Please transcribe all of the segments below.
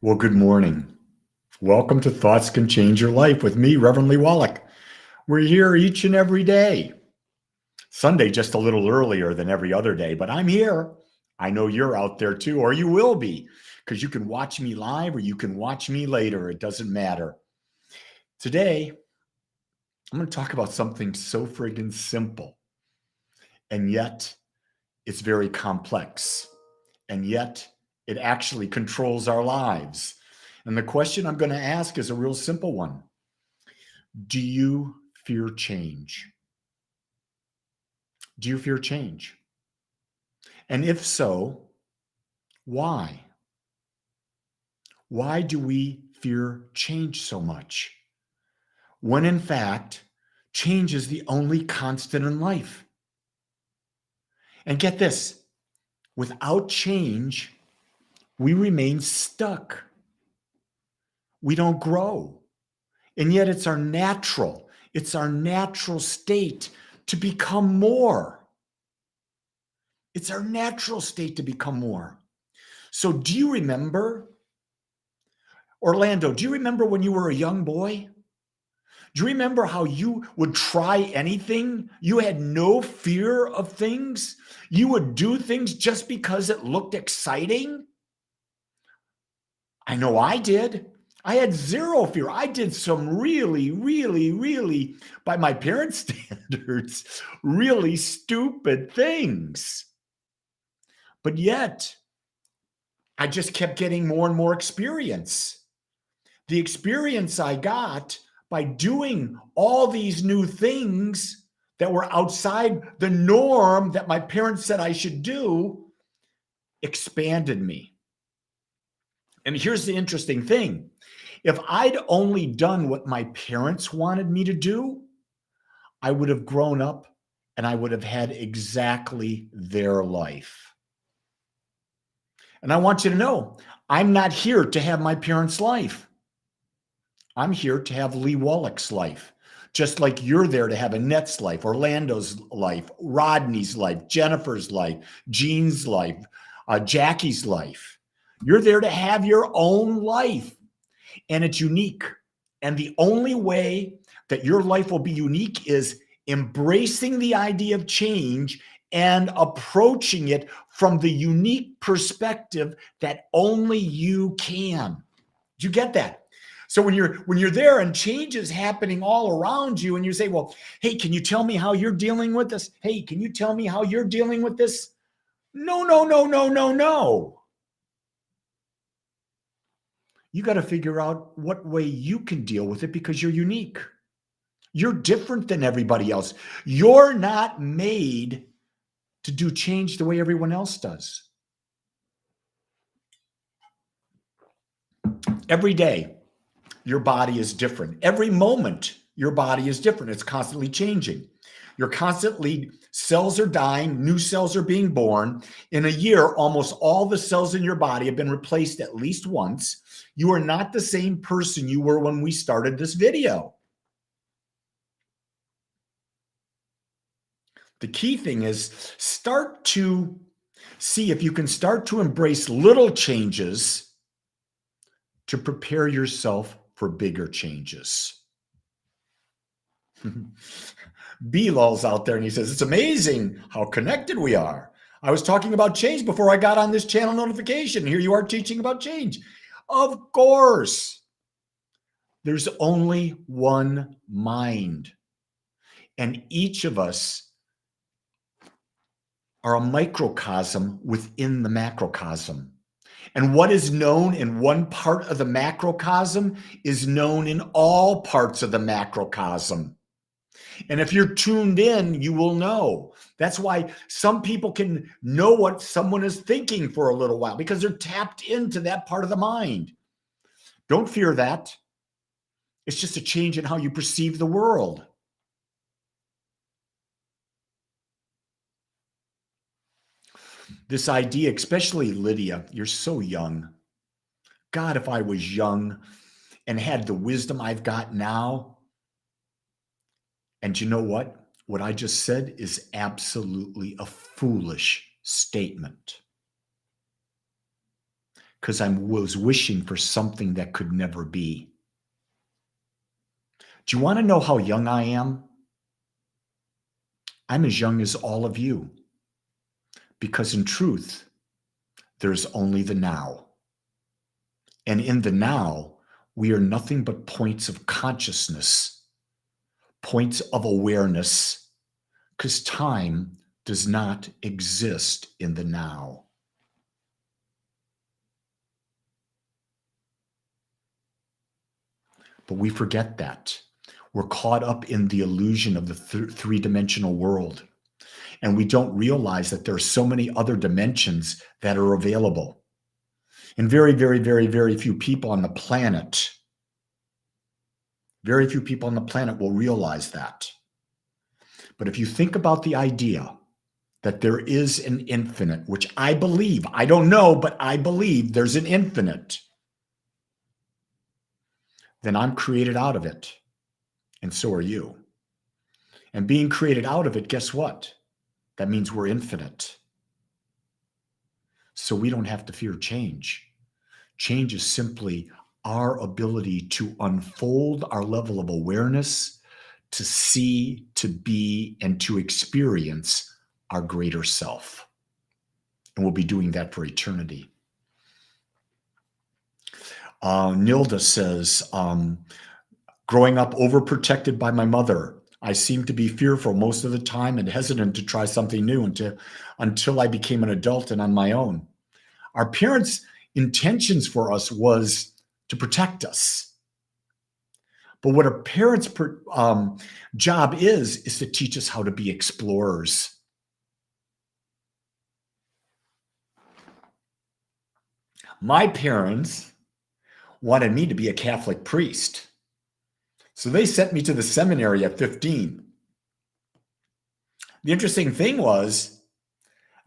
Well, good morning. Welcome to Thoughts Can Change Your Life with me, Reverend Wolak. We're here each and every day. Sunday just a little earlier than every other day, but I'm here. I know you're out there too, or you will be, because you can watch me live or you can watch me later. It doesn't matter. Today, I'm going to talk about something so friggin' simple, and yet it's very complex, and yet it actually controls our lives. And the question I'm going to ask is a real simple one. Do you fear change? Do you fear change? And if so, why? Why do we fear change so much? When in fact, change is the only constant in life. And get this, without change, we remain stuck. We don't grow. And yet it's our natural state to become more. It's our natural state to become more. So do you remember, Orlando, do you remember when you were a young boy? Do you remember how you would try anything? You had no fear of things. You would do things just because it looked exciting. I know I did. I had zero fear. I did some really, by my parents' standards, really stupid things. But yet, I just kept getting more and more experience. The experience I got by doing all these new things that were outside the norm that my parents said I should do expanded me. And here's the interesting thing. If I'd only done what my parents wanted me to do, I would have grown up and I would have had exactly their life. And I want you to know, I'm not here to have my parents' life. I'm here to have Lee Wolak's life, just like you're there to have Annette's life, Orlando's life, Rodney's life, Jennifer's life, Jean's life, Jackie's life. You're there to have your own life, and it's unique. And the only way that your life will be unique is embracing the idea of change and approaching it from the unique perspective that only you can. Do you get that? So when you're there and change is happening all around you and you say, well, hey, can you tell me how you're dealing with this? Hey, can you tell me how you're dealing with this? No. You got to figure out what way you can deal with it because you're unique. You're different than everybody else. You're not made to do change the way everyone else does. Every day, your body is different. Every moment, your body is different. It's constantly changing. Cells are dying, new cells are being born. In a year, almost all the cells in your body have been replaced at least once. You are not the same person you were when we started this video. The key thing is start to see if you can start to embrace little changes to prepare yourself for bigger changes. B-Lul's out there and he says, it's amazing how connected we are. I was talking about change before I got on this channel notification. Here you are teaching about change. Of course. There's only one mind. And each of us are a microcosm within the macrocosm. And what is known in one part of the macrocosm is known in all parts of the macrocosm. And if you're tuned in, you will know. That's why some people can know what someone is thinking for a little while because they're tapped into that part of the mind. Don't fear that. It's just a change in how you perceive the world. This idea, especially Lydia, you're so young. God, if I was young and had the wisdom I've got now. And you know what? What I just said is absolutely a foolish statement. because I was wishing for something that could never be. Do you want to know how young I am? I'm as young as all of you, because in truth, there's only the now. And in the now, we are nothing but points of consciousness, points of awareness, because time does not exist in the now. But we forget that. We're caught up in the illusion of the three-dimensional world. And we don't realize that there are so many other dimensions that are available. And very, very, very, very few people on the planet, will realize that. But if you think about the idea that there is an infinite, which I believe, I don't know, but I believe there's an infinite, then I'm created out of it. And so are you. And being created out of it, guess what? That means we're infinite. So we don't have to fear change. Change is simply our ability to unfold our level of awareness, to see, to be, and to experience our greater self. And we'll be doing that for eternity. Nilda says, growing up overprotected by my mother, I seemed to be fearful most of the time and hesitant to try something new until I became an adult and on my own. Our parents' intentions for us was to protect us. But what a parent's job is to teach us how to be explorers. My parents wanted me to be a Catholic priest. So they sent me to the seminary at 15. The interesting thing was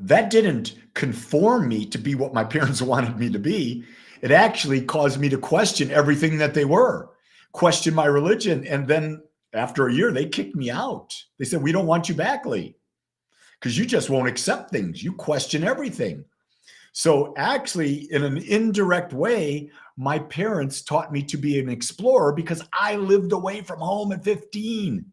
that didn't conform me to be what my parents wanted me to be. It actually caused me to question everything that they were, question my religion. And then after a year, they kicked me out. They said, we don't want you back, Lee, because you just won't accept things. You question everything. So actually, in an indirect way, my parents taught me to be an explorer because I lived away from home at 15.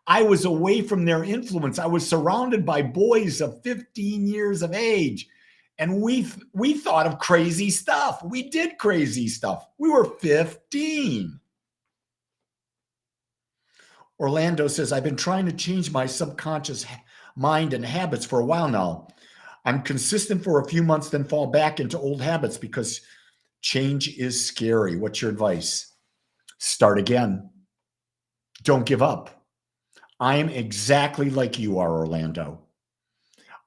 I was away from their influence. I was surrounded by boys of 15 years of age. And we thought of crazy stuff. We did crazy stuff. We were 15. Orlando says, I've been trying to change my subconscious mind and habits for a while now. I'm consistent for a few months, then fall back into old habits because change is scary. What's your advice? Start again. Don't give up. I am exactly like you are, Orlando.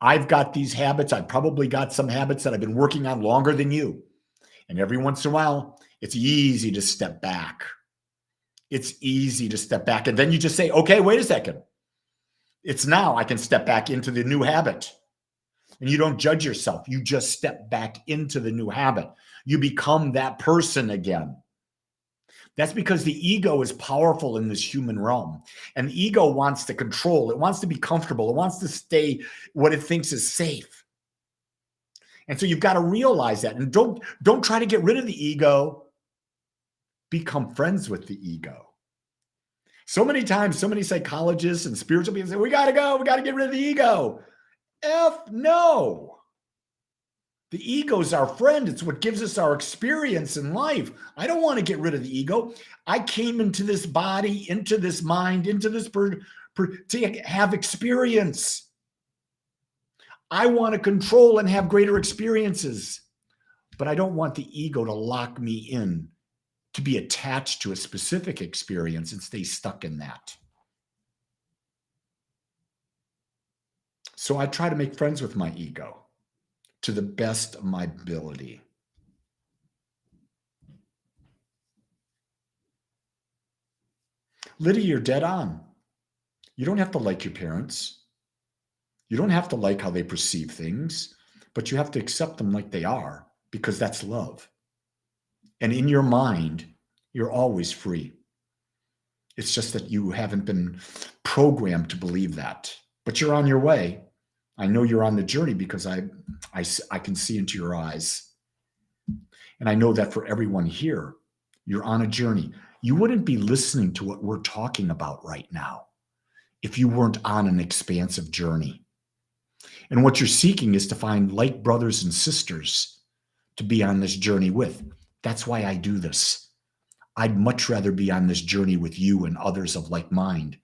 I've got these habits. I've probably got some habits that I've been working on longer than you. And every once in a while, it's easy to step back. It's easy to step back. And then you just say, okay, wait a second. It's now I can step back into the new habit. And you don't judge yourself. You just step back into the new habit. You become that person again. That's because the ego is powerful in this human realm. And the ego wants to control. It wants to be comfortable. It wants to stay what it thinks is safe. And so you've got to realize that. And don't try to get rid of the ego. Become friends with the ego. So many times, so many psychologists and spiritual people say, we got to go. We got to get rid of the ego. No. The ego is our friend. It's what gives us our experience in life. I don't want to get rid of the ego. I came into this body, into this mind, into this to have experience. I want to control and have greater experiences, but I don't want the ego to lock me in, to be attached to a specific experience and stay stuck in that. So I try to make friends with my ego to the best of my ability. Lydia, you're dead on. You don't have to like your parents. You don't have to like how they perceive things, but you have to accept them like they are because that's love. And in your mind, you're always free. It's just that you haven't been programmed to believe that, but you're on your way. I know you're on the journey because I can see into your eyes. And I know that for everyone here, you're on a journey. You wouldn't be listening to what we're talking about right now if you weren't on an expansive journey. And what you're seeking is to find like brothers and sisters to be on this journey with. That's why I do this. I'd much rather be on this journey with you and others of like mind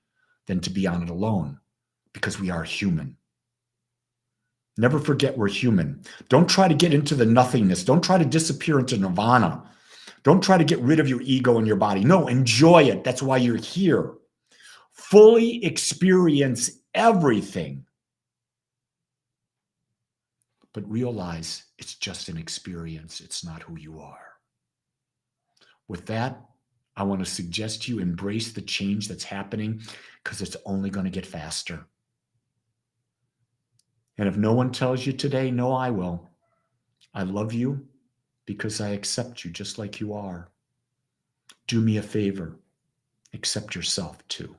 than to be on it alone, because we are human. Never forget we're human. Don't try to get into the nothingness. Don't try to disappear into nirvana. Don't try to get rid of your ego and your body. No, enjoy it. That's why you're here. Fully experience everything. But realize it's just an experience. It's not who you are. With that, I want to suggest you embrace the change that's happening, because it's only going to get faster. And if no one tells you today, no, I will. I love you because I accept you just like you are. Do me a favor. Accept yourself too.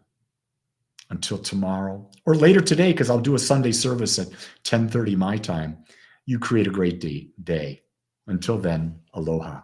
Until tomorrow, or later today, because I'll do a Sunday service at 10:30 my time. You create a great day. Until then, aloha.